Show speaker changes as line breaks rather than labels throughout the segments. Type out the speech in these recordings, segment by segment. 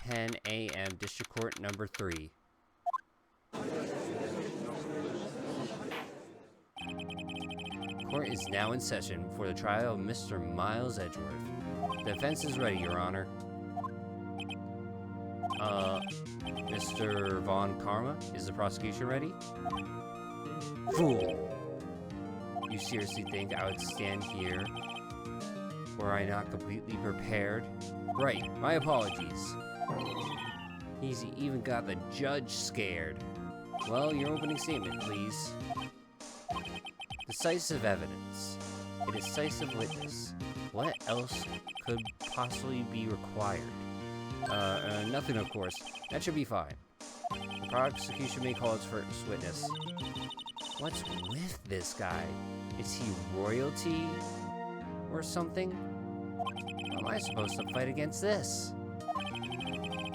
12:10 a.m. District Court Number 3. Court is now in session for the trial of Mr. Miles Edgeworth. The defense is ready, Your Honor. Mr. Von Karma, is the prosecution ready? Fool! You seriously think I would stand here? Were I not completely prepared? Right, my apologies. He's even got the judge scared. Well, your opening statement, please. Decisive evidence. A decisive witness. What else could possibly be required? Nothing, of course. That should be fine. The prosecution may call its first witness. What's with this guy? Is he royalty? Or something? How am I supposed to fight against this?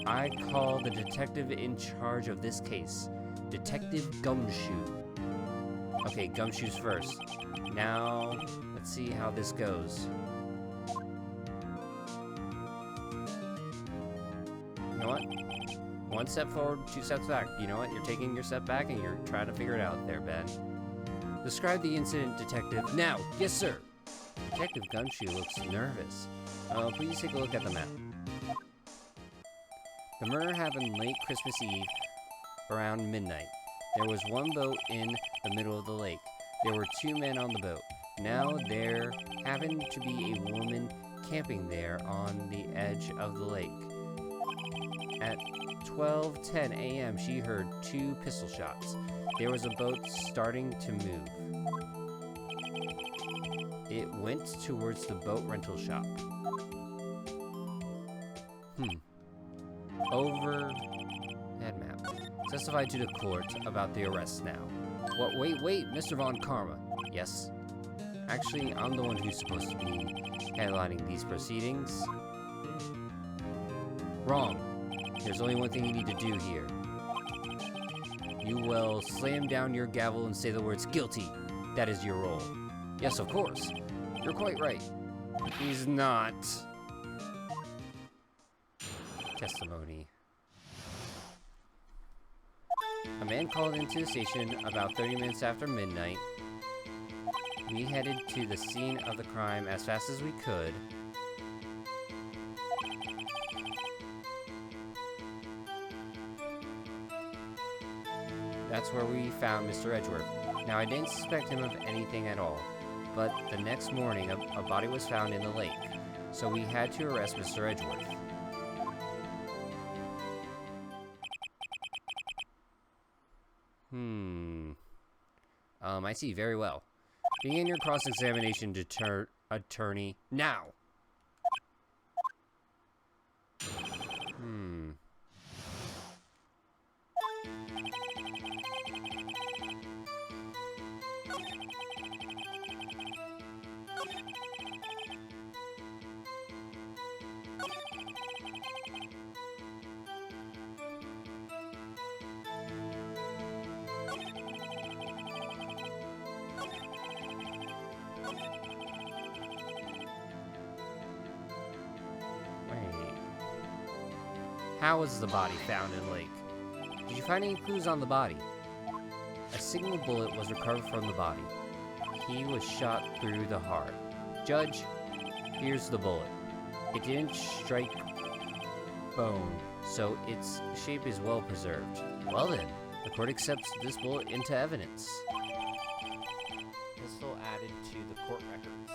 I call the detective in charge of this case. Detective Gumshoe. Okay, Gumshoe's first. Now, let's see how this goes. You know what? One step forward, 2 steps back. You know what? You're taking your step back and you're trying to figure it out there, Ben. Describe the incident, Detective. Now! Yes, sir! Detective Gumshoe looks nervous. Please take a look at the map. The murder happened late Christmas Eve, around midnight. There was one boat in the middle of the lake. There were 2 men on the boat. Now there happened to be a woman camping there on the edge of the lake. At 12:10 a.m. she heard 2 pistol shots. There was a boat starting to move. It went towards the boat rental shop. Overhead map. Testify to the court about the arrest now. What? Wait, Mr. Von Karma. Yes? Actually, I'm the one who's supposed to be headlining these proceedings. Wrong. There's only one thing you need to do here. You will slam down your gavel and say the words guilty. That is your role. Yes, of course. You're quite right. He's not. Testimony. A man called into the station about 30 minutes after midnight. We headed to the scene of the crime as fast as we could. That's where we found Mr. Edgeworth. Now, I didn't suspect him of anything at all, but the next morning a body was found in the lake, so we had to arrest Mr. Edgeworth. I see, very well. Begin your cross-examination, attorney, now! How was the body found in the lake? Did you find any clues on the body? A single bullet was recovered from the body. He was shot through the heart. Judge, here's the bullet. It didn't strike bone, so its shape is well preserved. Well then, the court accepts this bullet into evidence. Pistol added to the court records.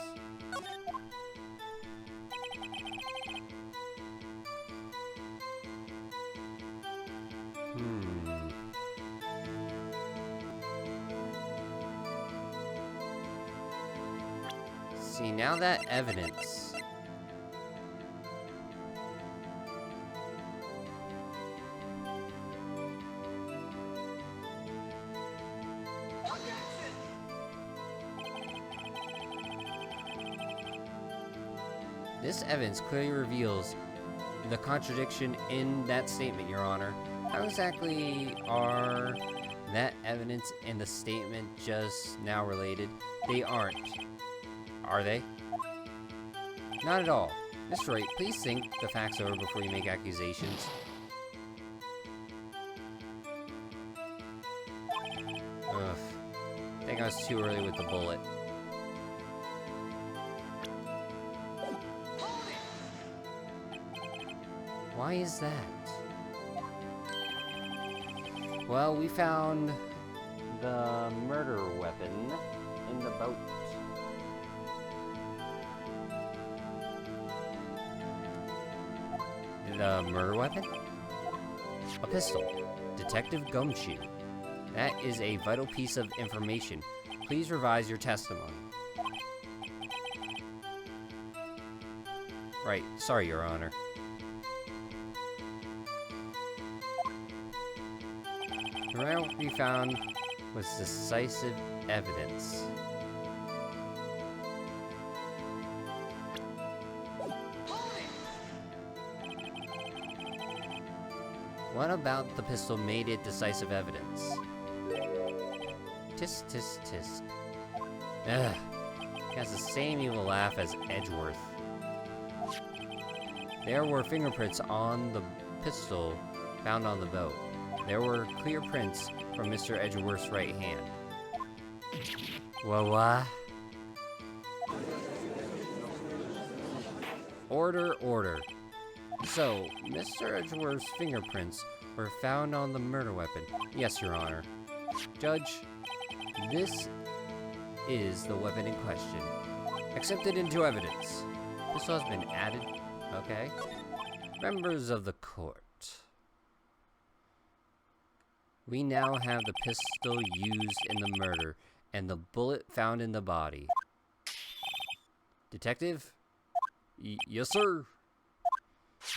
See, now that evidence. This evidence clearly reveals the contradiction in that statement, Your Honor. How exactly are that evidence and the statement just now related? They aren't. Are they? Not at all. Mr. Wright, please think the facts over before you make accusations. Ugh. I think I was too early with the bullet. Why is that? Well, we found the murder weapon in the boat. The murder weapon? A pistol. Detective Gumshoe. That is a vital piece of information. Please revise your testimony. Right. Sorry, Your Honor. The round we found was decisive evidence. What about the pistol made it decisive evidence? Tisk, tisk, tisk. Ugh. He has the same evil laugh as Edgeworth. There were fingerprints on the pistol found on the boat. There were clear prints from Mr. Edgeworth's right hand. What? Order, order. So, Mr. Edgeworth's fingerprints were found on the murder weapon. Yes, Your Honor. Judge, this is the weapon in question. Accepted into evidence. Pistol has been added. Okay. Members of the court. We now have the pistol used in the murder and the bullet found in the body. Detective? Yes, sir.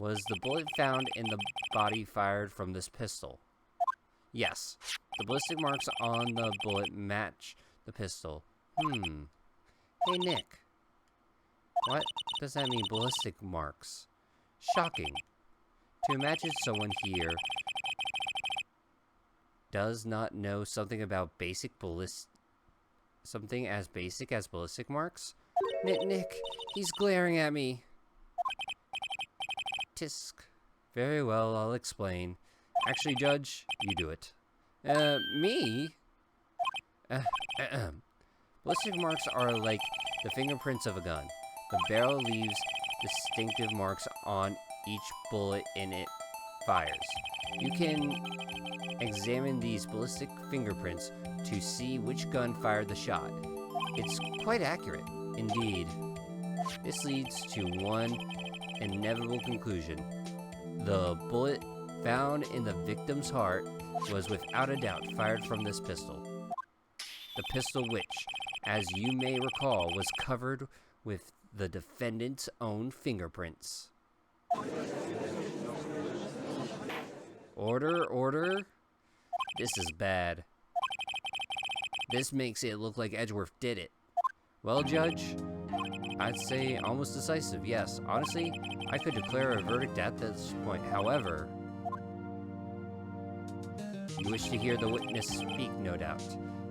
Was the bullet found in the body fired from this pistol? Yes. The ballistic marks on the bullet match the pistol. Hey, Nick. What does that mean, ballistic marks? Shocking. To imagine someone here does not know something about something as basic as ballistic marks? Nick, he's glaring at me. Tisk. Very well, I'll explain. Actually, Judge, you do it. Me? Ballistic marks are like the fingerprints of a gun. The barrel leaves distinctive marks on each bullet in it fires. You can examine these ballistic fingerprints to see which gun fired the shot. It's quite accurate, indeed. This leads to one inevitable conclusion. The bullet found in the victim's heart was without a doubt fired from this pistol. The pistol which, as you may recall, was covered with the defendant's own fingerprints. Order, order. This is bad. This makes it look like Edgeworth did it. Well, Judge, I'd say almost decisive, yes. Honestly, I could declare a verdict at this point. However, you wish to hear the witness speak, no doubt.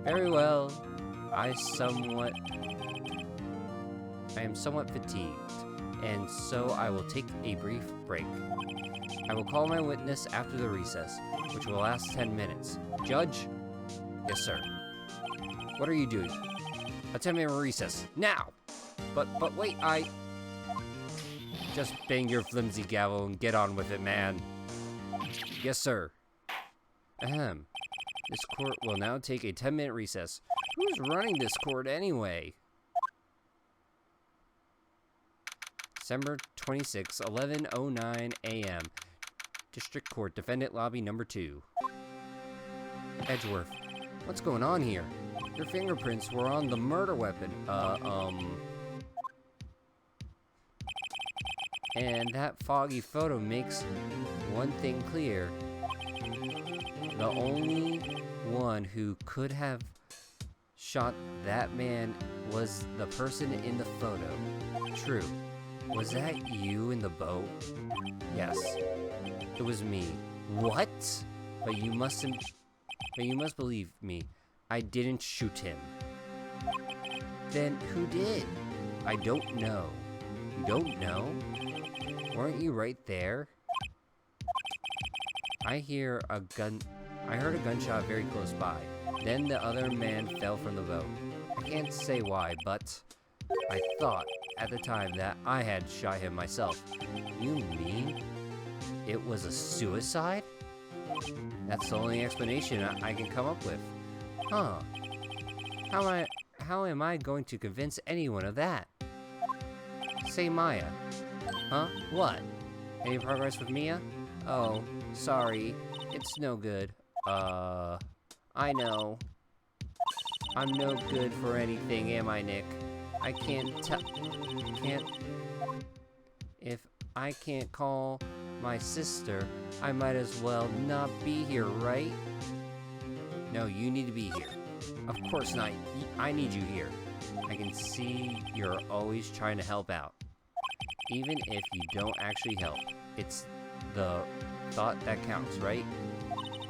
Very well. I am somewhat fatigued, and so I will take a brief break. I will call my witness after the recess, which will last 10 minutes. Judge? Yes, sir. What are you doing? A 10-minute recess. Now! But wait, Just bang your flimsy gavel and get on with it, man. Yes, sir. Ahem. This court will now take a 10-minute recess. Who's running this court anyway? December 26, 11:09 a.m. District Court, Defendant Lobby Number 2. Edgeworth, what's going on here? Your fingerprints were on the murder weapon. And that foggy photo makes one thing clear. The only one who could have shot that man was the person in the photo. True. Was that you in the boat? Yes. It was me. What? But you must believe me. I didn't shoot him. Then who did? I don't know. You don't know? Weren't you right there? I heard a gunshot very close by. Then the other man fell from the boat. I can't say why, but I thought at the time that I had shot him myself. You mean it was a suicide? That's the only explanation I can come up with. Huh. How am I going to convince anyone of that? Say Maya. Huh? What? Any progress with Mia? Oh, sorry. It's no good. I know. I'm no good for anything, am I, Nick? I If I can't call my sister, I might as well not be here, right? No, you need to be here. Of course not. I need you here. I can see you're always trying to help out. Even if you don't actually help. It's the thought that counts, right?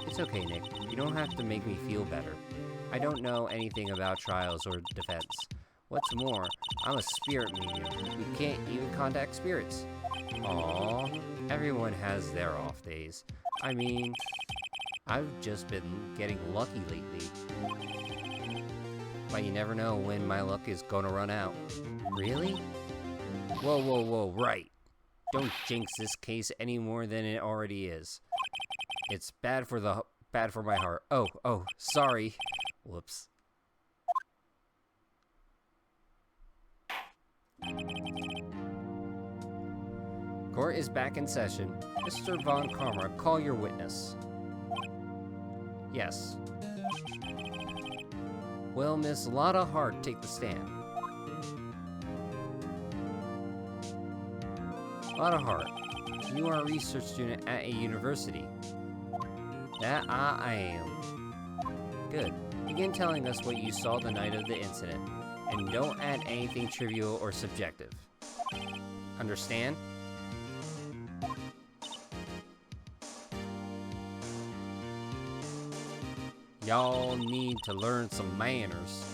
It's okay, Nick. You don't have to make me feel better. I don't know anything about trials or defense. What's more, I'm a spirit medium who can't even contact spirits. Aww, everyone has their off days. I mean, I've just been getting lucky lately. But you never know when my luck is gonna run out. Really? Whoa, right. Don't jinx this case any more than it already is. It's bad for my heart. Oh, sorry. Whoops. Court is back in session. Mr. Von Karma, call your witness. Yes. Will Miss Lotta Hart take the stand? Lotta Hart, you are a research student at a university. That I am. Good. Begin telling us what you saw the night of the incident, and don't add anything trivial or subjective. Understand? Y'all need to learn some manners.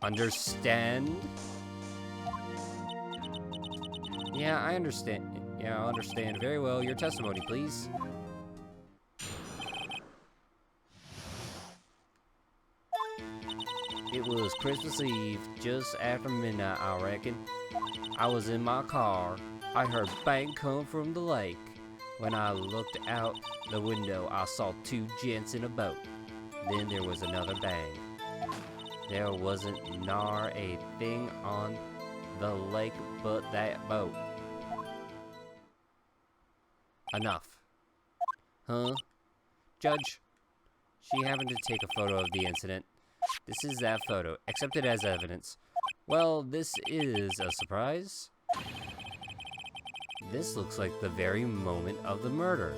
Understand? Yeah, I understand. Yeah, I understand very well. Your testimony, please. It was Christmas Eve, just after midnight, I reckon. I was in my car. I heard bang come from the lake. When I looked out the window, I saw two gents in a boat. Then there was another bang. There wasn't nor a thing on the lake but that boat. Enough. Huh? Judge, she happened to take a photo of the incident. This is that photo. Accept it as evidence. Well, this is a surprise. This looks like the very moment of the murder.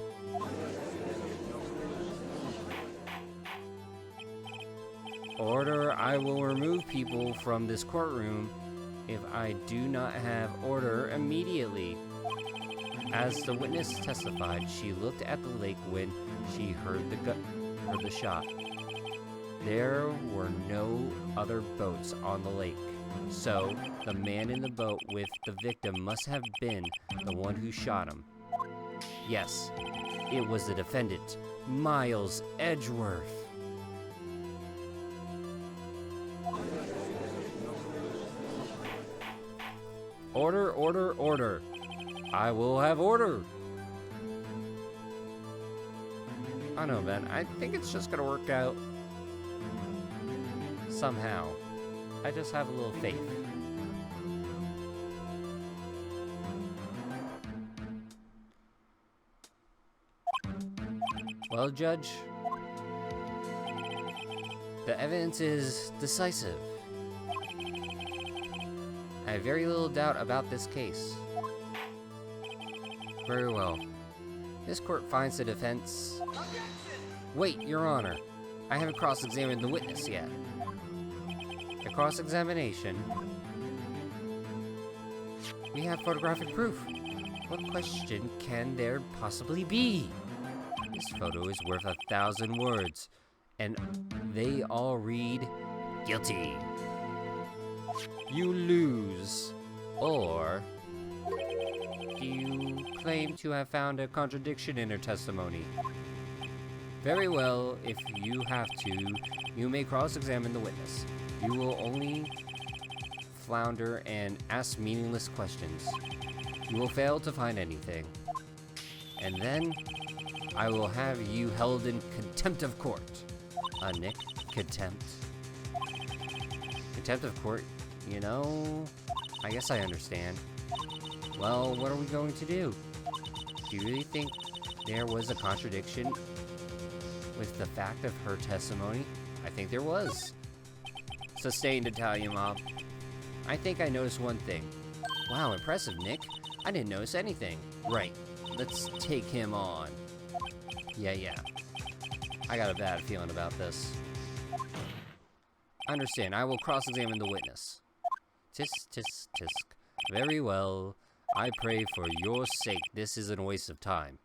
Order, I will remove people from this courtroom if I do not have order immediately. As the witness testified, she looked at the lake when she heard the shot. There were no other boats on the lake, so the man in the boat with the victim must have been the one who shot him. Yes, it was the defendant, Miles Edgeworth. Order, order, order. I will have order. I know, man. I think it's just gonna work out somehow. I just have a little faith. Well, Judge, the evidence is decisive. I have very little doubt about this case. Very well. This court finds the defense... Wait, Your Honor. I haven't cross-examined the witness yet. A cross-examination? We have photographic proof. What question can there possibly be? This photo is worth 1,000 words, and they all read, guilty. you lose. Or do you claim to have found a contradiction in her testimony? Very well, if you have to, you may cross-examine the witness. You will only flounder and ask meaningless questions. You will fail to find anything. And then, I will have you held in contempt of court. Nick, contempt. Contempt of court, you know, I guess I understand. Well, what are we going to do? Do you really think there was a contradiction with the fact of her testimony? I think there was. Sustained, Italian mob. I think I noticed one thing. Wow, impressive, Nick. I didn't notice anything. Right, let's take him on. Yeah. I got a bad feeling about this. Understand, I will cross-examine the witness. Tisk, tisk, tisk. Very well. I pray for your sake this isn't a waste of time.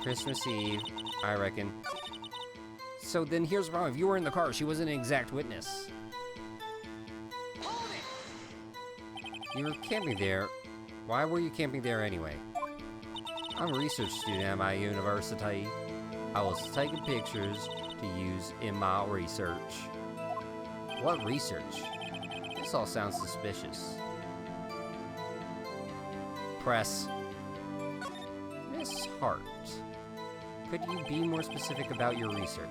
Christmas Eve, I reckon. So then here's the problem. If you were in the car, she wasn't an exact witness. You were camping there. Why were you camping there anyway? I'm a research student at my university. I was taking pictures to use in my research. What research? This all sounds suspicious. Press. Miss Hart, could you be more specific about your research?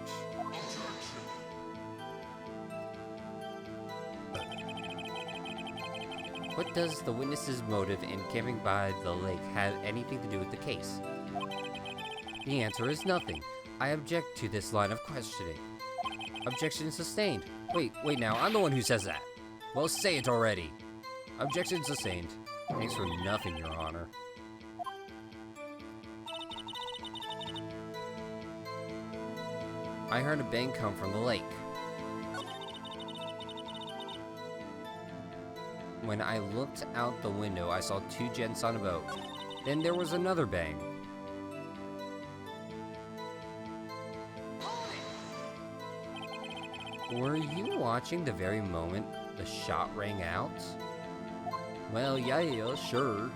What does the witness's motive in camping by the lake have anything to do with the case? The answer is nothing. I object to this line of questioning. Objection sustained. Wait now, I'm the one who says that. Well, say it already. Objection sustained. Thanks for nothing, Your Honor. I heard a bang come from the lake. When I looked out the window, I saw two gents on a boat. Then there was another bang. Were you watching the very moment the shot rang out? Well, yeah, sure.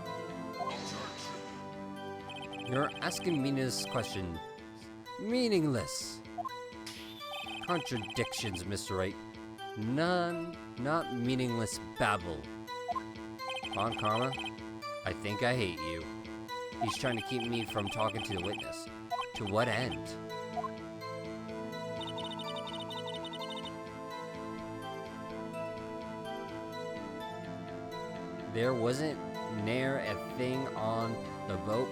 You're asking meaningless questions. Meaningless. Contradictions, Mr. Wright. None, not meaningless babble. Von Karma, I think I hate you. He's trying to keep me from talking to the witness. To what end? There wasn't ne'er a thing on the boat,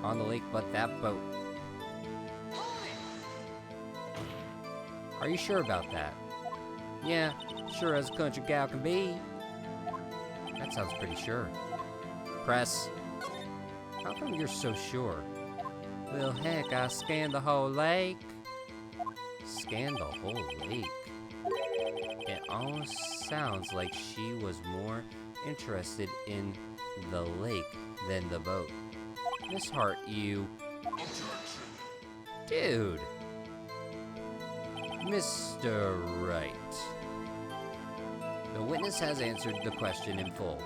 on the lake but that boat. Are you sure about that? Yeah, sure as a country gal can be. That sounds pretty sure. Press. How come you're so sure? Well, heck, I scanned the whole lake. Scanned the whole lake? It almost sounds like she was more interested in the lake than the boat. Miss Hart, you... Dude! Mr. Wright. The witness has answered the question in full.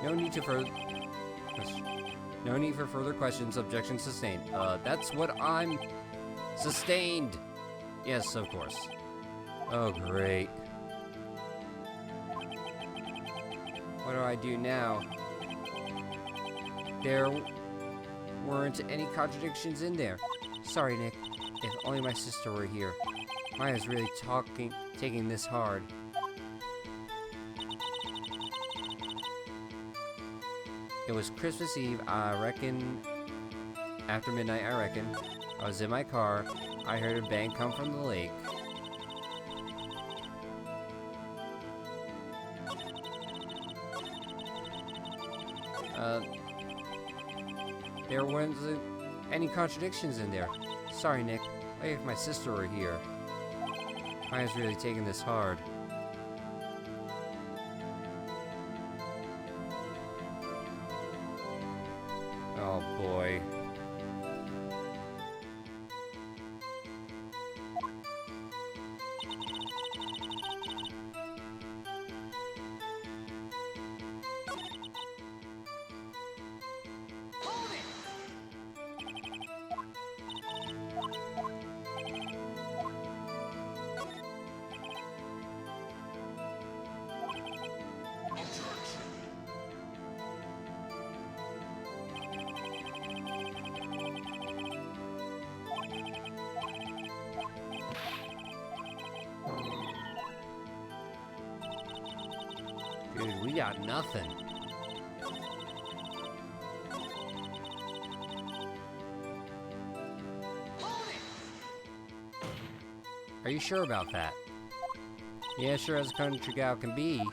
No need for further questions. Objection sustained. That's what I'm... Sustained! Yes, of course. Oh, great. What do I do now? There weren't any contradictions in there. Sorry, Nick. If only my sister were here. Maya's really taking this hard. It was Christmas Eve, I reckon. After midnight, I reckon. I was in my car. I heard a bang come from the lake. There wasn't any contradictions in there. Sorry, Nick. If my sister were here. Maya's really taking this hard. Oh boy. Dude, we got nothing. Are you sure about that? Yeah, sure as a country gal can be.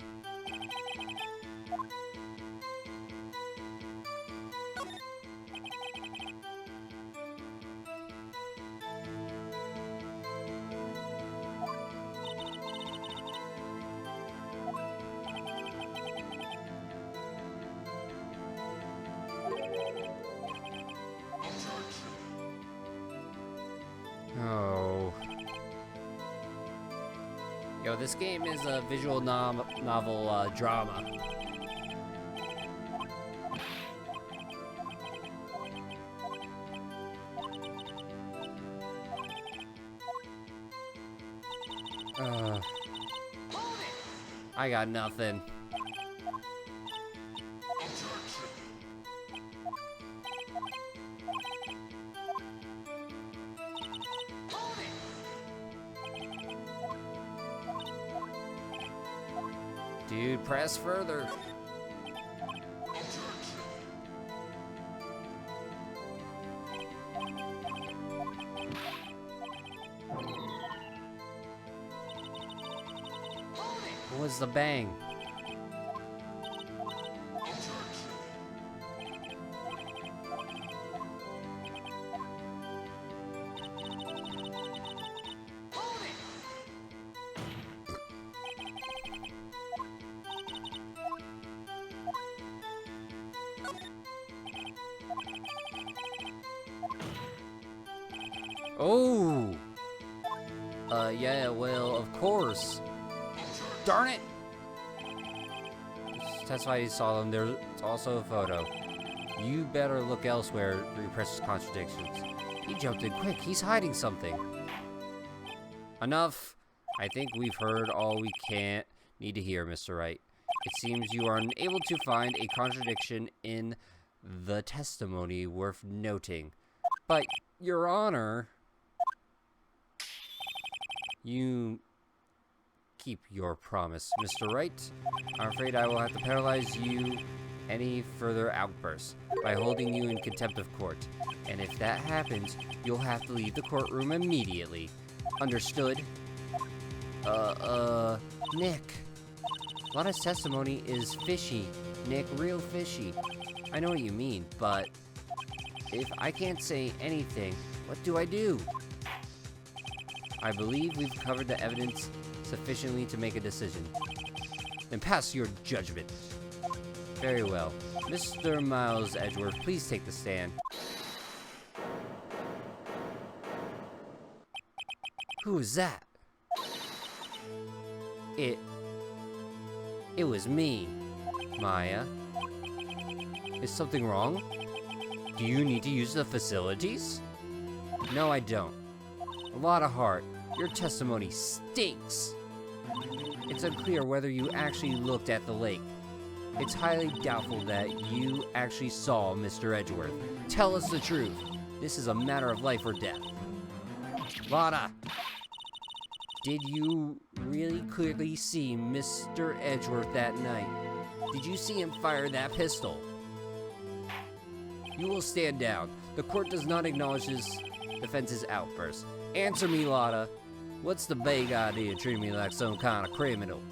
Oh. Yo, this game is a visual novel drama. I got nothing. Dude, press further. What was the bang? Oh! Yeah, well, of course. Darn it! That's why you saw them. There's also a photo. You better look elsewhere for your precious contradictions. He jumped in quick. He's hiding something. Enough. I think we've heard all we need to hear, Mr. Wright. It seems you are unable to find a contradiction in the testimony worth noting. But, Your Honor... You keep your promise, Mr. Wright. I'm afraid I will have to paralyze you any further outbursts by holding you in contempt of court. And if that happens, you'll have to leave the courtroom immediately. Understood? Nick. Lana's testimony is fishy. Nick, real fishy. I know what you mean, but if I can't say anything, what do I do? I believe we've covered the evidence sufficiently to make a decision. Then pass your judgment. Very well. Mr. Miles Edgeworth, please take the stand. Who is that? It was me, Maya. Is something wrong? Do you need to use the facilities? No, I don't. A lot of heart. Your testimony stinks. It's unclear whether you actually looked at the lake. It's highly doubtful that you actually saw Mr. Edgeworth. Tell us the truth. This is a matter of life or death. Lana, did you really clearly see Mr. Edgeworth that night? Did you see him fire that pistol? You will stand down. The court does not acknowledge this defense's outburst. Answer me, Lana. What's the big idea treating me like some kind of criminal?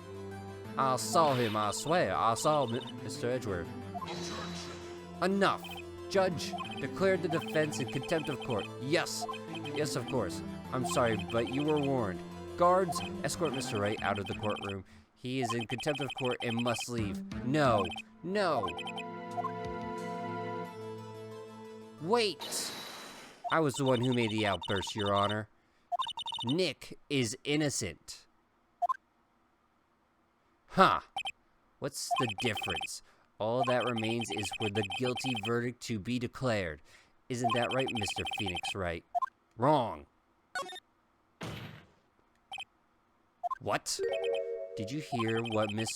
I saw him, I swear. I saw Mr. Edgeworth. Enough. Judge, declared the defense in contempt of court. Yes. Yes, of course. I'm sorry, but you were warned. Guards, escort Mr. Wright out of the courtroom. He is in contempt of court and must leave. No. No. Wait! I was the one who made the outburst, Your Honor. Nick is innocent. Huh. What's the difference? All that remains is for the guilty verdict to be declared. Isn't that right, Mr. Phoenix Wright? Wrong. What? Did you hear what Miss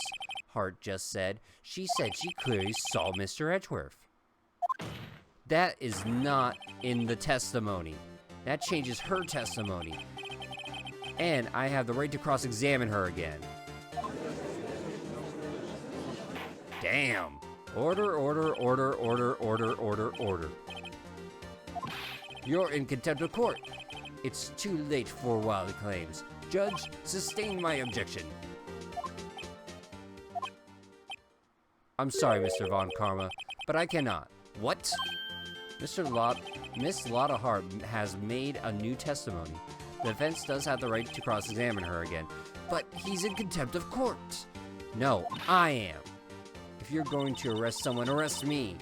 Hart just said? She said she clearly saw Mr. Edgeworth. That is not in the testimony. That changes her testimony. And I have the right to cross-examine her again. Damn. Order, order, order, order, order, order, order. You're in contempt of court. It's too late for wild claims. Judge, sustain my objection. I'm sorry, Mr. Von Karma, but I cannot. What? Miss Lotta Hart has made a new testimony. The defense does have the right to cross-examine her again, but he's in contempt of court. No, I am. If you're going to arrest someone, arrest me.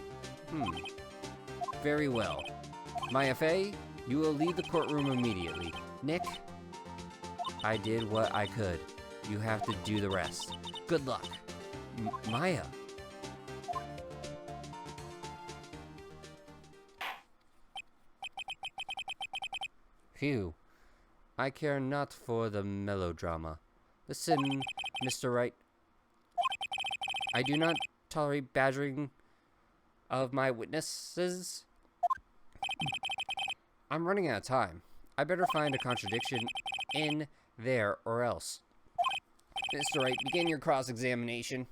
Very well. My FA, you will leave the courtroom immediately. Nick, I did what I could. You have to do the rest. Good luck. Maya. Phew. I care not for the melodrama. Listen, Mr. Wright. I do not tolerate badgering of my witnesses. I'm running out of time. I better find a contradiction in there or else. Mr. Wright, begin your cross-examination.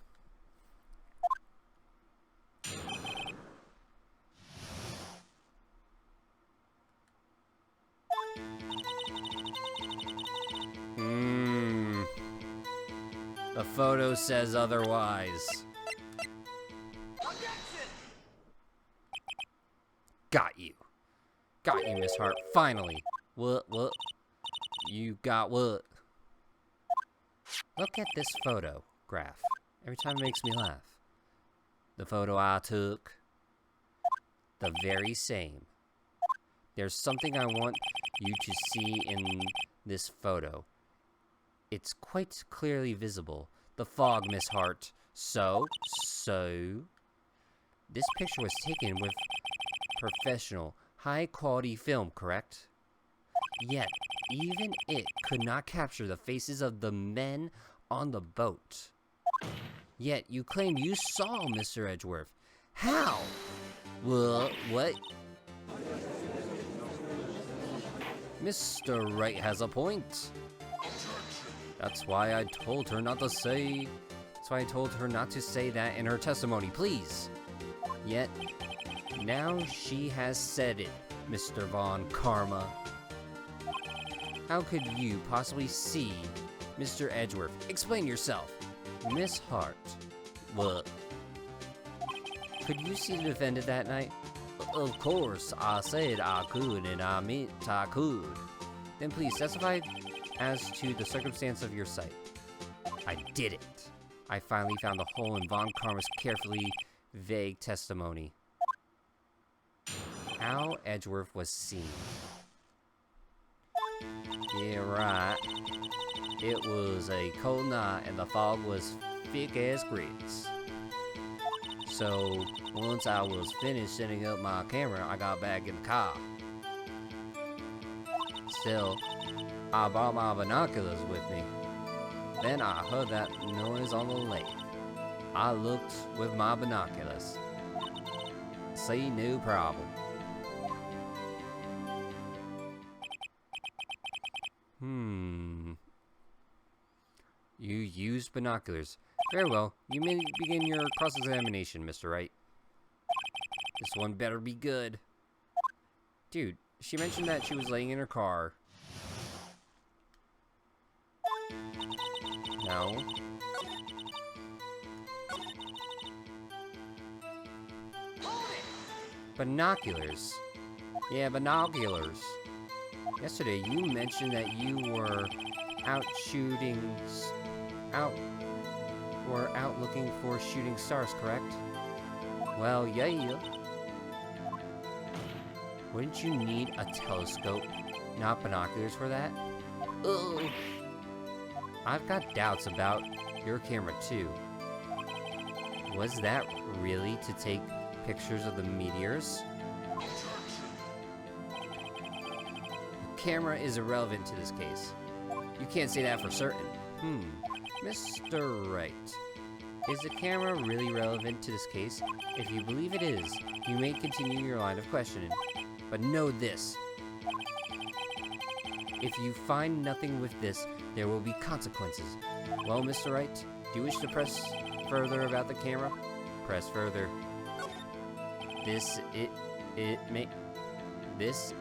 The photo says otherwise. Got you. Got you, Miss Hart. Finally. What? You got what? Look at this photograph. Every time it makes me laugh. The photo I took. The very same. There's something I want you to see in this photo. It's quite clearly visible. The fog, Miss Hart. So, this picture was taken with professional, high-quality film, correct? Yet, even it could not capture the faces of the men on the boat. Yet, you claim you saw Mr. Edgeworth. How? Well, what? Mr. Wright has a point. That's why I told her not to say that in her testimony, please. Yet, now she has said it, Mr. Von Karma. How could you possibly see Mr. Edgeworth? Explain yourself. Miss Hart. What? Could you see the defendant that night? Of course, I said I could, and I meant I could. Then please testify as to the circumstance of your sight. I did it. I finally found the hole in Von Karma's carefully vague testimony. How Edgeworth was seen. Yeah, right. It was a cold night and the fog was thick as grits. So, once I was finished setting up my camera, I got back in the car. Still, I brought my binoculars with me. Then I heard that noise on the lake. I looked with my binoculars. See no problem. You used binoculars. Very well. You may begin your cross-examination, Mr. Wright. This one better be good. Dude, she mentioned that she was laying in her car. No. Binoculars. Yeah, binoculars. Yesterday, you mentioned that you were out looking for shooting stars, correct? Well, yeah. Wouldn't you need a telescope, not binoculars for that? Ugh. I've got doubts about your camera too. Was that really to take pictures of the meteors? The camera is irrelevant to this case. You can't say that for certain. Mr. Wright. Is the camera really relevant to this case? If you believe it is, you may continue your line of questioning. But know this. If you find nothing with this, there will be consequences. Well, Mr. Wright, do you wish to press further about the camera? Press further. This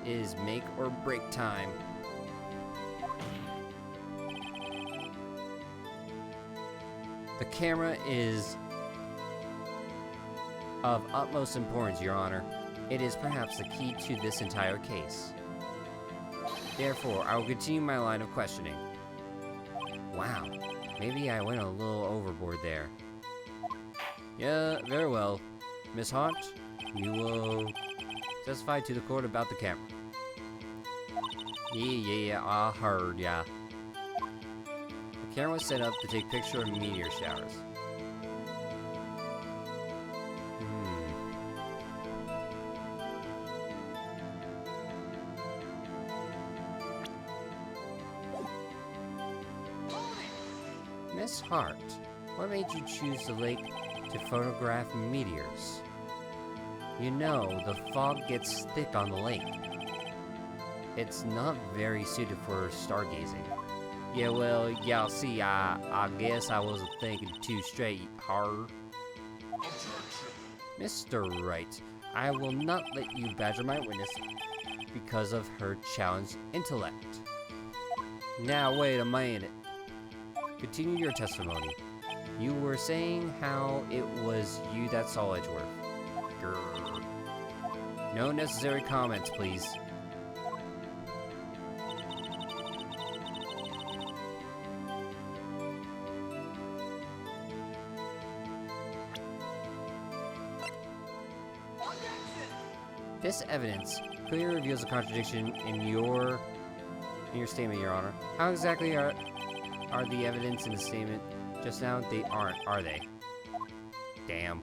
is make or break time. The camera is of utmost importance, Your Honor. It is perhaps the key to this entire case. Therefore, I will continue my line of questioning. Wow, maybe I went a little overboard there. Yeah, very well. Miss Hart, you will testify to the court about the camera. Yeah, I heard ya. The camera was set up to take pictures of meteor showers. Miss Hart, what made you choose the lake to photograph meteors? You know, the fog gets thick on the lake. It's not very suited for stargazing. Yeah, well, y'all see, I guess I wasn't thinking too straight, hard. Mr. Wright, I will not let you badger my witness because of her challenged intellect. Now, wait a minute. Continue your testimony. You were saying how it was you that saw Edgeworth. Grrr. No necessary comments, please. This evidence clearly reveals a contradiction in your statement, Your Honor. How exactly are the evidence in the statement just now? They aren't, are they? Damn.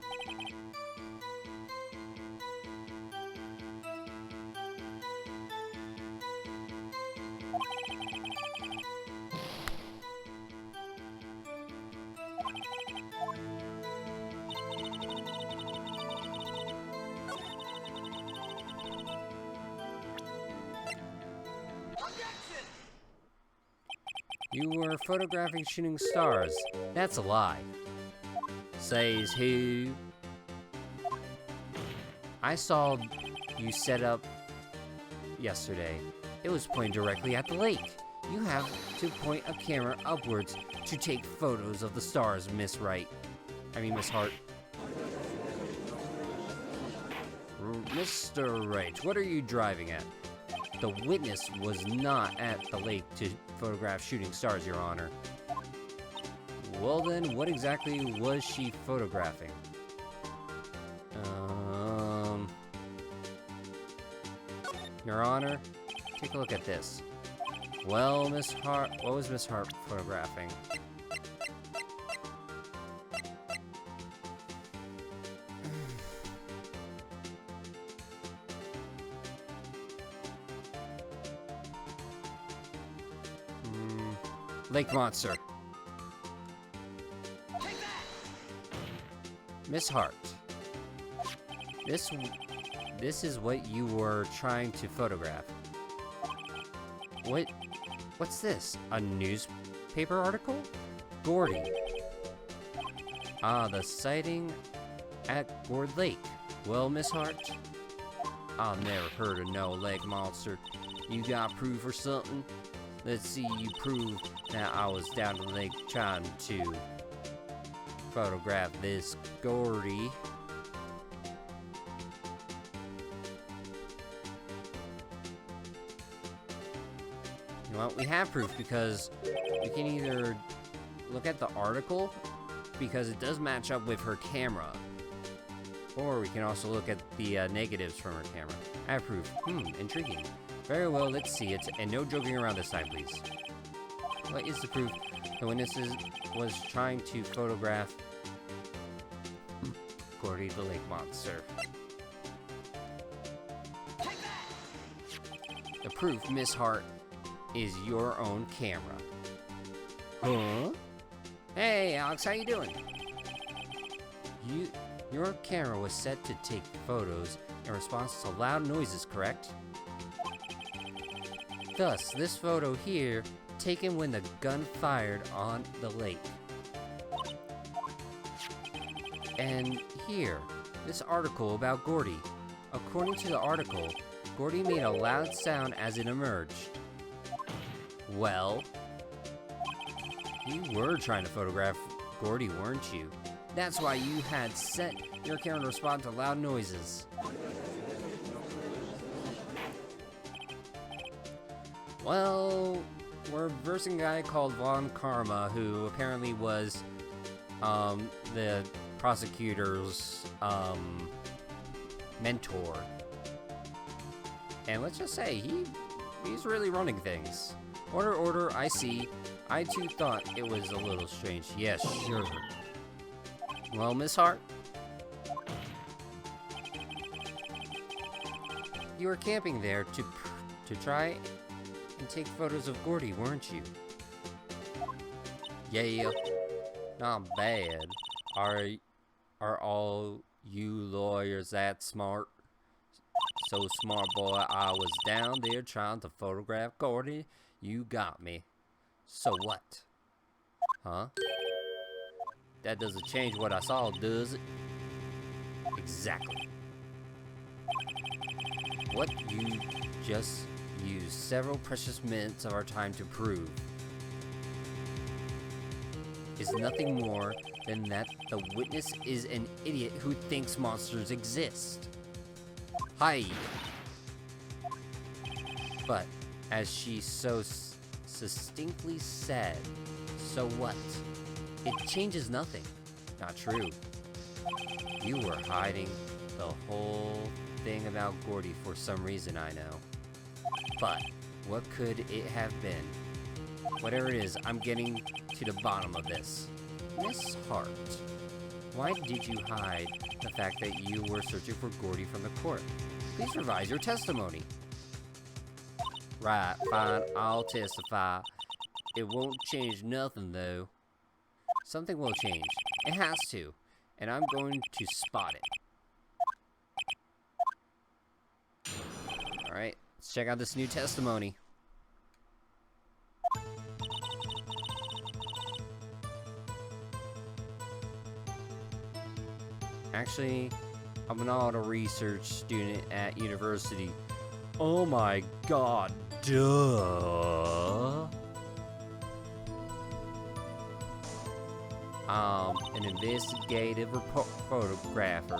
You were photographing shooting stars. That's a lie. Says who? I saw you set up yesterday. It was pointing directly at the lake. You have to point a camera upwards to take photos of the stars, Miss Wright. Miss Hart. Mr. Wright, what are you driving at? The witness was not at the lake to photograph shooting stars, Your Honor. Well then, what exactly was she photographing? Your Honor, take a look at this. Well, Miss Hart, what was Miss Hart photographing? Lake monster. Miss Hart. This is what you were trying to photograph. What's this? A newspaper article? Gordy. Ah, the sighting at Gord Lake. Well, Miss Hart, I've never heard of no lake monster. You got proof or something? Let's see you prove that I was down the lake trying to photograph this Gordy. Well, we have proof because we can either look at the article because it does match up with her camera. Or we can also look at the negatives from our camera. I approve. Intriguing. Very well, let's see it. And no joking around this time, please. What is the proof? The witnesses was trying to photograph Gordy the lake monster. The proof, Miss Hart, is your own camera. Huh? Hey, Alex, how you doing? Your camera was set to take photos in response to loud noises, correct? Thus, this photo here, taken when the gun fired on the lake. And here, this article about Gordy. According to the article, Gordy made a loud sound as it emerged. Well, you were trying to photograph Gordy, weren't you? That's why you had set your camera to respond to loud noises. Well, we're versing a guy called Von Karma, who apparently was the prosecutor's mentor. And let's just say, he's really running things. Order, I see. I too thought it was a little strange. Yes, sure. Well, Miss Hart? You were camping there to try and take photos of Gordy, weren't you? Yeah, not bad. Are all you lawyers that smart? So smart, boy, I was down there trying to photograph Gordy. You got me. So what? Huh? That doesn't change what I saw, does it? Exactly. What you just used several precious minutes of our time to prove is nothing more than that the witness is an idiot who thinks monsters exist. Hi. But, as she so succinctly said, so what? It changes nothing. Not true. You were hiding the whole thing about Gordy for some reason, I know. But, what could it have been? Whatever it is, I'm getting to the bottom of this. Miss Hart, why did you hide the fact that you were searching for Gordy from the court? Please revise your testimony. Right, fine, I'll testify. It won't change nothing, though. Something will change. It has to. And I'm going to spot it. Alright, let's check out this new testimony. Actually, I'm an auto research student at university. Oh my god, duh. An investigative photographer.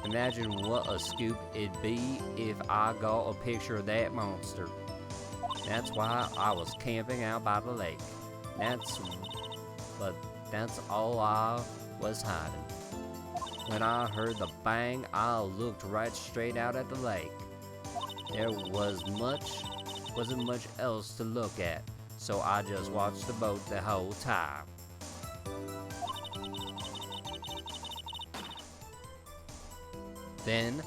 Imagine what a scoop it'd be if I got a picture of that monster. That's why I was camping out by the lake. That's all I was hiding. When I heard the bang, I looked right straight out at the lake. There wasn't much else to look at, so I just watched the boat the whole time. Then,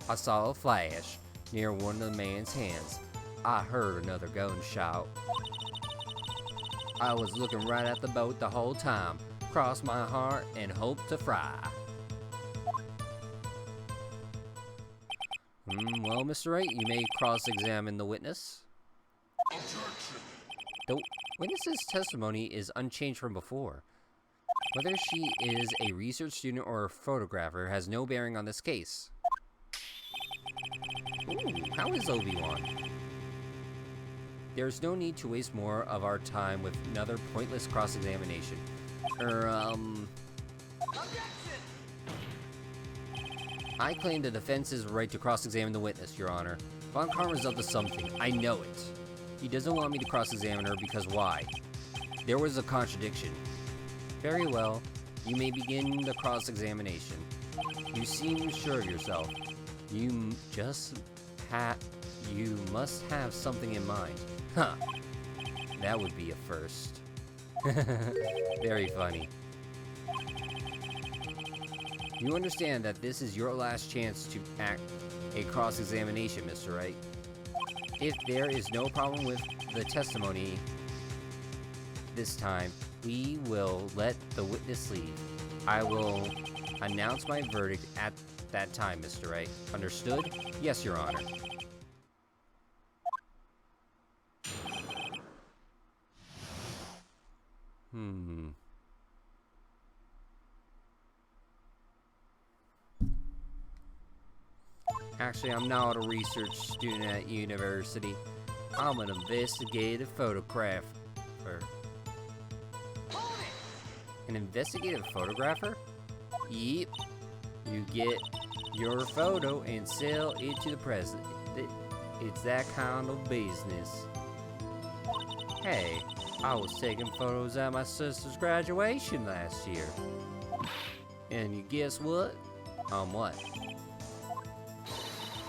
I saw a flash near one of the man's hands. I heard another gunshot. I was looking right at the boat the whole time, crossed my heart and hoped to fry. Well, Mr. Wright, you may cross-examine the witness.
Objection.
The witness's testimony is unchanged from before. Whether she is a research student or a photographer has no bearing on this case. Ooh, how is Obi-Wan? There's no need to waste more of our time with another pointless cross-examination. I claim the defense's right to cross-examine the witness, Your Honor. Von Karma's up to something. I know it. He doesn't want me to cross-examine her because why? There was a contradiction. Very well. You may begin the cross-examination. You seem sure of yourself. You must have something in mind. Huh. That would be a first. Very funny. You understand that this is your last chance to act a cross-examination, Mr. Wright. If there is no problem with the testimony this time, we will let the witness leave. I will announce my verdict at that time, Mr. Wright. Understood? Yes, Your Honor. Actually, I'm not a research student at university. I'm an investigative photographer. An investigative photographer? Yep. You get your photo and sell it to the president. It's that kind of business. Hey, I was taking photos at my sister's graduation last year. And you guess what? What?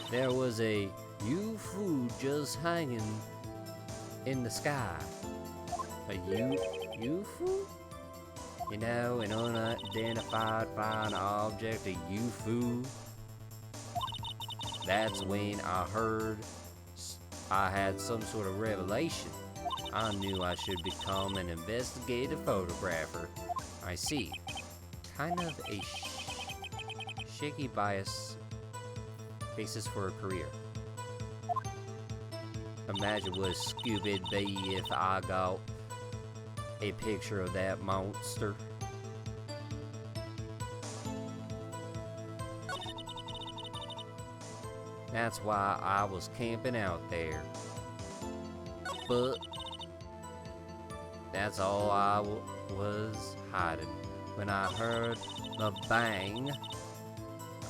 There was a UFO just hanging in the sky. A UFO? You know, an unidentified flying object, a UFO. That's when I heard I had some sort of revelation. I knew I should become an investigative photographer. I see. Kind of a shaky basis for a career. Imagine what Scoob it'd be if I got a picture of that monster. That's why I was camping out there. But that's all I was hiding. When I heard the bang,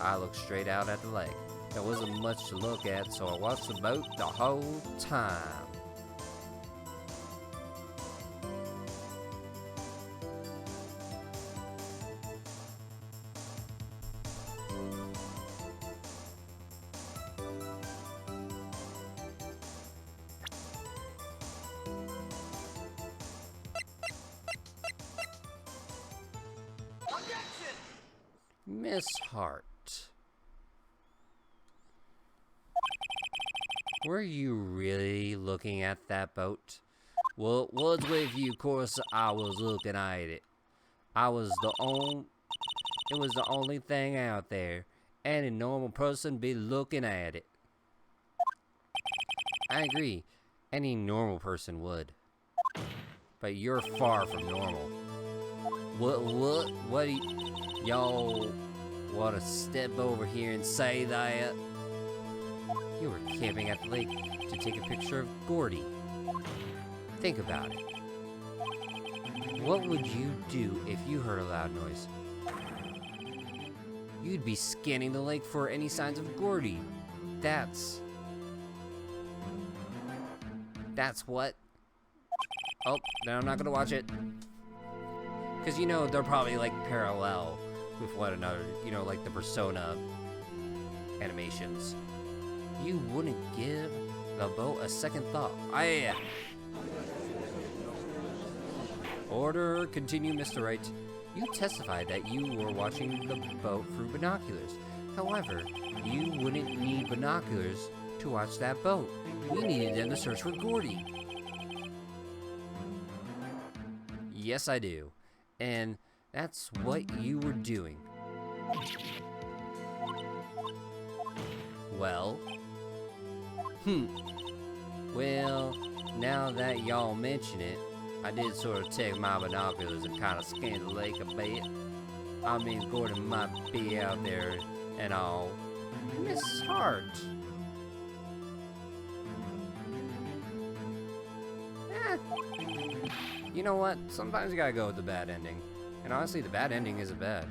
I looked straight out at the lake. There wasn't much to look at, so I watched the boat the whole time. Miss Hart. Were you really looking at that boat? Well, what's with you? Of course, I was looking at it. It was the only thing out there. Any normal person be looking at it. I agree. Any normal person would. But you're far from normal. What do y'all want to step over here and say that? You were camping at the lake to take a picture of Gordy. Think about it. What would you do if you heard a loud noise? You'd be scanning the lake for any signs of Gordy. That's what? Oh, then I'm not gonna watch it. Because, you know, they're probably, like, parallel with one another. You know, like the Persona animations. You wouldn't give the boat a second thought. Order, continue, Mr. Wright. You testified that you were watching the boat through binoculars. However, you wouldn't need binoculars to watch that boat. We needed them to search for Gordy. Yes, I do. And that's what you were doing. Well? Well, now that y'all mention it, I did sort of take my binoculars and kind of scan the lake a bit. I mean, Gordon might be out there and all. Miss Hart. You know what? Sometimes you gotta go with the bad ending. And honestly, the bad ending isn't bad.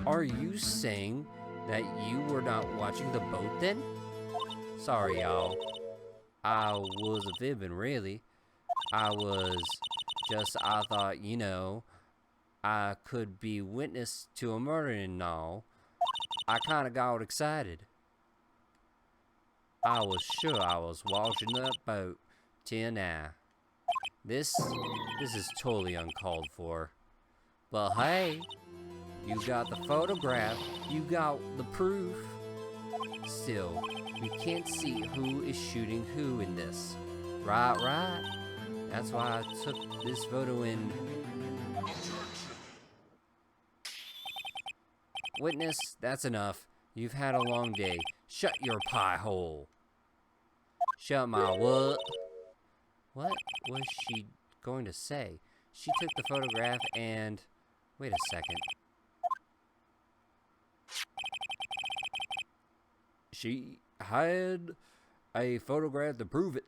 Are you saying that you were not watching the boat then? Sorry, y'all. I wasn't fibbing, really. I thought, you know, I could be witness to a murder and all, I kinda got excited. I was sure I was watching that boat till now. This is totally uncalled for. But hey, you got the photograph, you got the proof. Still, we can't see who is shooting who in this. Right. That's why I took this photo in. Witness, that's enough. You've had a long day. Shut your pie hole. Shut my what? What was she going to say? She took the photograph and... Wait a second. She had a photograph to prove it.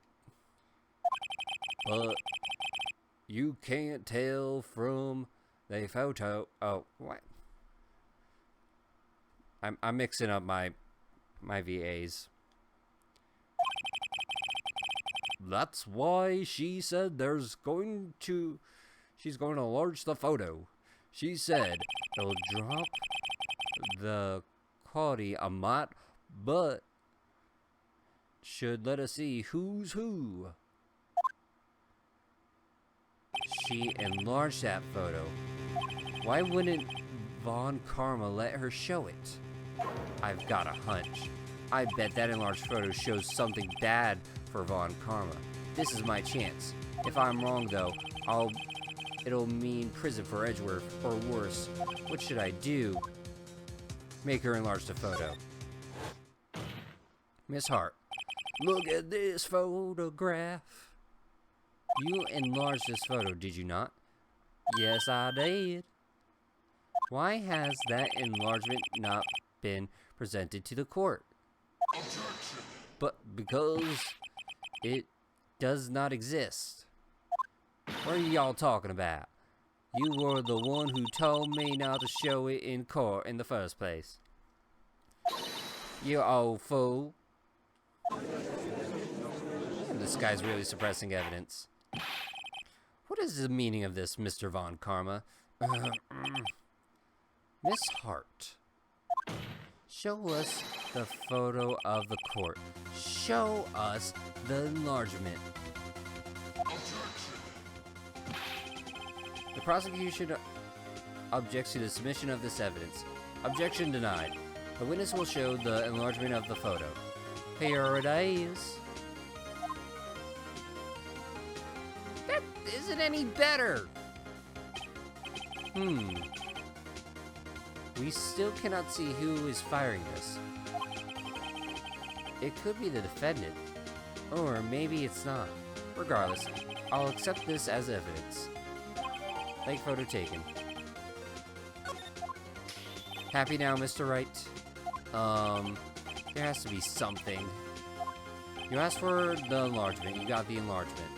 But you can't tell from the photo... Oh, what? I'm mixing up my VAs. That's why she said she's going to enlarge the photo. She said it'll drop the quality a lot, but should let us see who's who. She enlarged that photo. Why wouldn't Von Karma let her show it? I've got a hunch. I bet that enlarged photo shows something bad for Von Karma. This is my chance. If I'm wrong, though, it'll mean prison for Edgeworth, or worse. What should I do? Make her enlarge the photo. Miss Hart, look at this photograph. You enlarged this photo, did you not? Yes, I did. Why has that enlargement not been presented to the court?
Objection.
But because it does not exist. What are y'all talking about? You were the one who told me not to show it in court in the first place. You old fool. This guy's really suppressing evidence. What is the meaning of this, Mr. Von Karma? Miss Hart. Show us the photo of the court. Show us the enlargement. The prosecution objects to the submission of this evidence. Objection denied. The witness will show the enlargement of the photo. Here it is. That isn't any better. We still cannot see who is firing this. It could be the defendant. Or maybe it's not. Regardless, I'll accept this as evidence. Like photo taken. Happy now, Mr. Wright? There has to be something. You asked for the enlargement. You got the enlargement.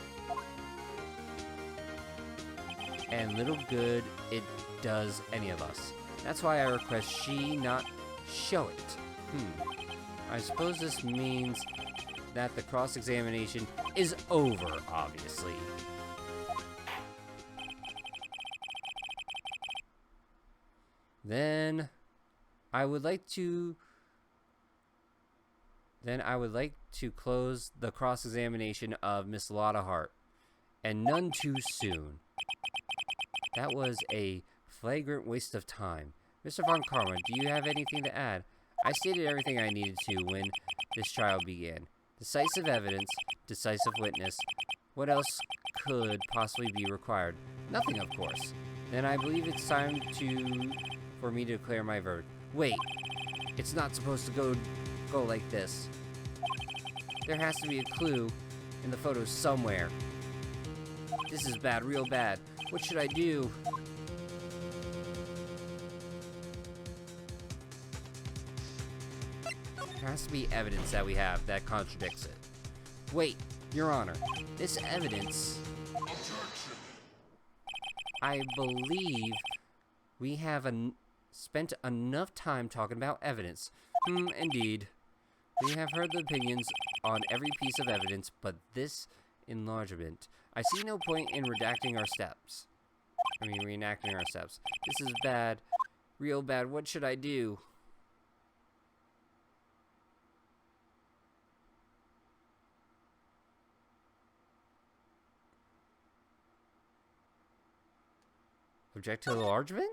And little good it does any of us. That's why I request she not show it. I suppose this means that the cross-examination is over, obviously. Then I would like to close the cross-examination of Miss Lotta Hart, and none too soon. That was a flagrant waste of time. Mr. Von Karma, do you have anything to add? I stated everything I needed to when this trial began. Decisive evidence, decisive witness. What else could possibly be required? Nothing, of course. Then I believe it's time for me to declare my verdict. Wait, it's not supposed to go like this. There has to be a clue in the photo somewhere. This is bad, real bad. What should I do? There has to be evidence that we have that contradicts it. Wait, Your Honor, this evidence... I believe we have spent enough time talking about evidence. Indeed. We have heard the opinions on every piece of evidence, but this enlargement... I see no point in redacting our steps. reenacting our steps. This is bad. Real bad. What should I do? Object to enlargement?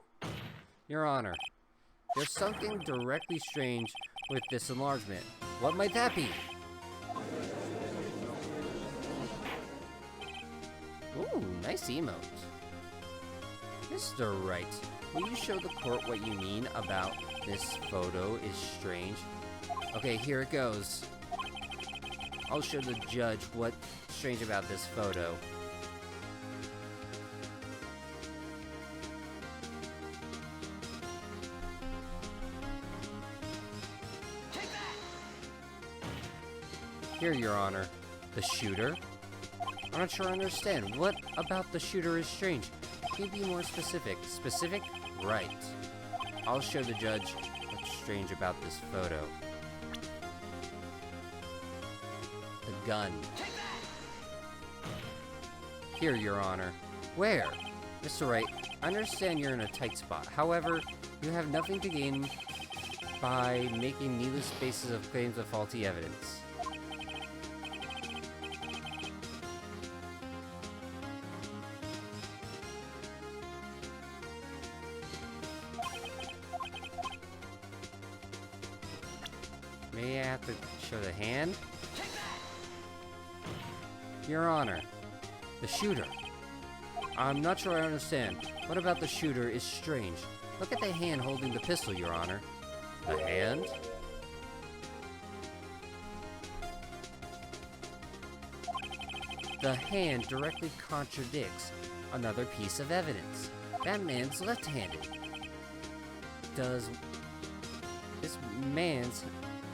Your Honor, there's something directly strange with this enlargement. What might that be? Ooh, nice emote. Mr. Wright, will you show the court what you mean about this photo is strange? Okay, here it goes. I'll show the judge what's strange about this photo. Here, Your Honor. The shooter? I'm not sure I understand. What about the shooter is strange? Can you be more specific? Specific? Right. I'll show the judge what's strange about this photo. The gun. Here, Your Honor. Where? Mr. Wright, I understand you're in a tight spot. However, you have nothing to gain by making needless bases of claims of faulty evidence. May I have to show the hand? Your Honor, the shooter. I'm not sure I understand. What about the shooter is strange? Look at the hand holding the pistol, Your Honor. The hand? The hand directly contradicts another piece of evidence. That man's left-handed. This man's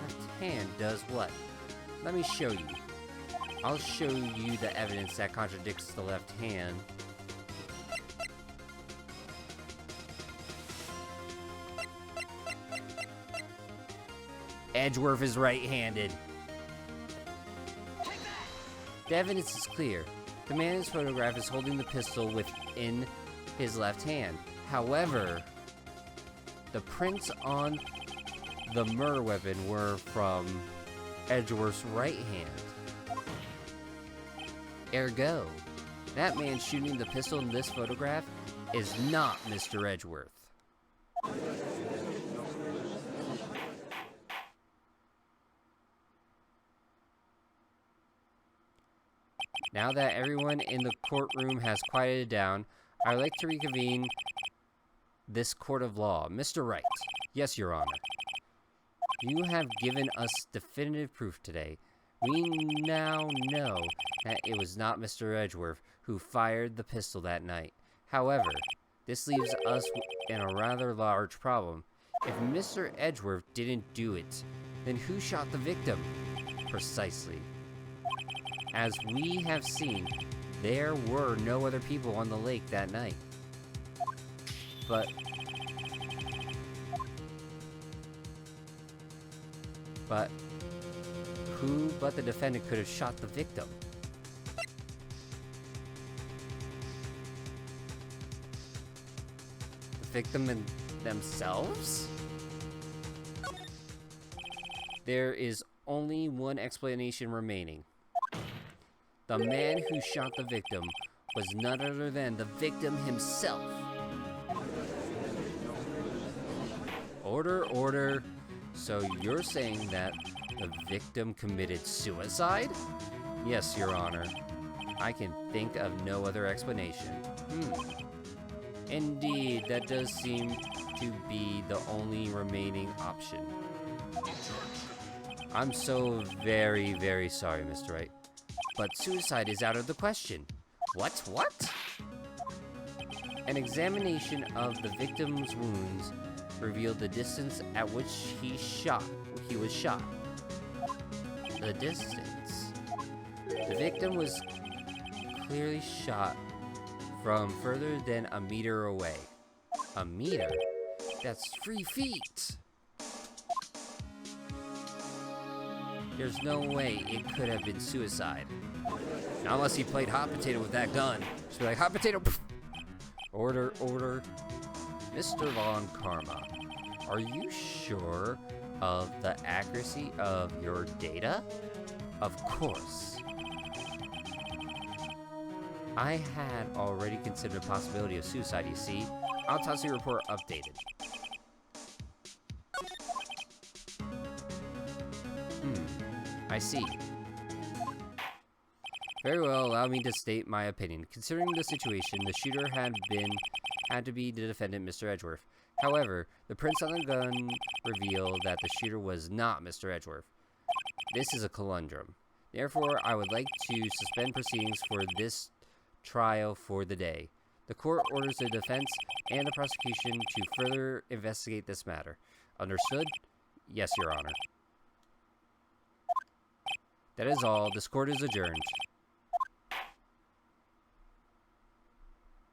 left hand does what? Let me show you. I'll show you the evidence that contradicts the left hand. Edgeworth is right-handed. The evidence is clear. The man in his photograph is holding the pistol within his left hand. However, the prints on the murder weapon were from Edgeworth's right hand. Ergo, that man shooting the pistol in this photograph is not Mr. Edgeworth. Now that everyone in the courtroom has quieted down, I would like to reconvene this court of law. Mr. Wright. Yes, Your Honor. You have given us definitive proof today. We now know that it was not Mr. Edgeworth who fired the pistol that night. However, this leaves us in a rather large problem. If Mr. Edgeworth didn't do it, then who shot the victim? Precisely. As we have seen, there were no other people on the lake that night. But who but the defendant could have shot the victim? The victim themselves? There is only one explanation remaining. The man who shot the victim was none other than the victim himself. Order, order. So you're saying that the victim committed suicide? Yes, Your Honor. I can think of no other explanation. Indeed, that does seem to be the only remaining option. I'm so very, very sorry, Mr. Wright. But suicide is out of the question. What? An examination of the victim's wounds revealed the distance at which he was shot. The distance. The victim was clearly shot from further than a meter away. A meter? That's 3 feet! There's no way it could have been suicide. Not unless he played hot potato with that gun. Just be like, hot potato! Pff. Order, order. Mr. Von Karma, are you sure of the accuracy of your data? Of course. I had already considered the possibility of suicide, you see. Autopsy report updated. I see. Very well, allow me to state my opinion. Considering the situation, the shooter had to be the defendant, Mr. Edgeworth. However, the prints on the gun reveal that the shooter was not Mr. Edgeworth. This is a conundrum. Therefore, I would like to suspend proceedings for this trial for the day. The court orders the defense and the prosecution to further investigate this matter. Understood? Yes, Your Honor. That is all. This court is adjourned.